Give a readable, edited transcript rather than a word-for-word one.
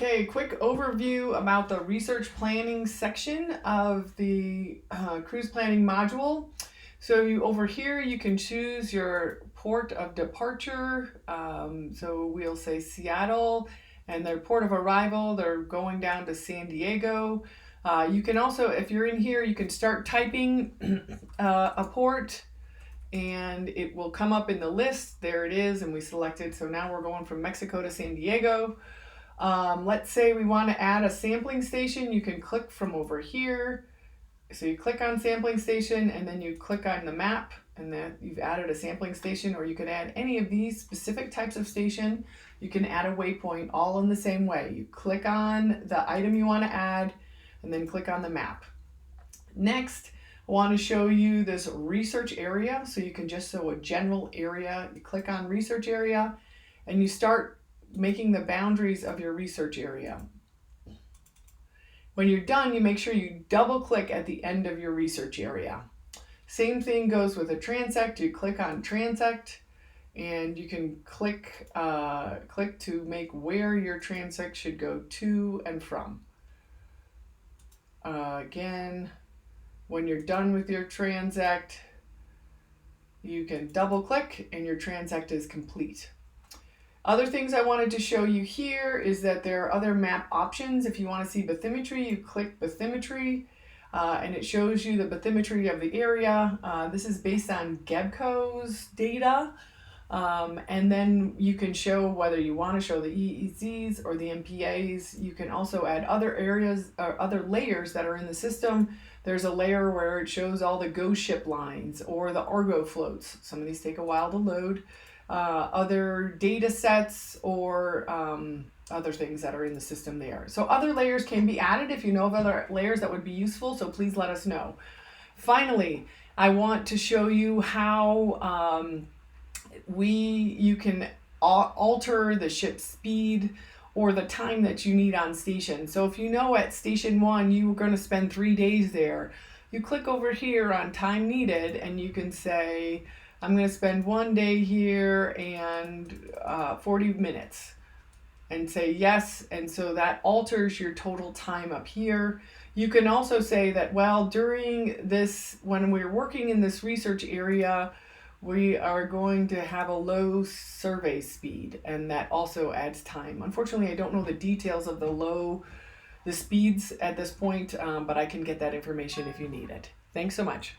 Okay, quick overview about the research planning section of the cruise planning module. So over here you can choose your port of departure. So we'll say Seattle, and their port of arrival, they're going down to San Diego. You can also, if you're in here, you can start typing a port and it will come up in the list. There it is, and we selected. So now we're going from Mexico to San Diego. Let's say we want to add a sampling station. You can click from over here. So you click on sampling station and then you click on the map, and then you've added a sampling station, or you can add any of these specific types of station. You can add a waypoint all in the same way. You click on the item you want to add and then click on the map. Next, I want to show you this research area. So you can just show a general area. You click on research area and you start making the boundaries of your research area. When you're done, you make sure you double click at the end of your research area. Same thing goes with a transect. You click on transect and you can click to make where your transect should go to and from. Again, when you're done with your transect, you can double click and your transect is complete. Other things I wanted to show you here is that there are other map options. If you want to see bathymetry, you click bathymetry and it shows you the bathymetry of the area. This is based on GEBCO's data. And then you can show whether you want to show the EEZs or the MPAs. You can also add other areas or other layers that are in the system. There's a layer where it shows all the GO ship lines or the Argo floats. Some of these take a while to load. Other data sets or other things that are in the system there. So other layers can be added. If you know of other layers that would be useful, so please let us know. Finally, I want to show you how you can alter the ship speed or the time that you need on station. So if you know at station 1 you were going to spend 3 days there, you click over here on time needed and you can say, I'm going to spend 1 day here and 40 minutes, and say yes, and so that alters your total time up here. You can also say that, well, during this, when we're working in this research area, we are going to have a low survey speed, and that also adds time. Unfortunately, I don't know the details of the speeds at this point, but I can get that information if you need it. Thanks so much.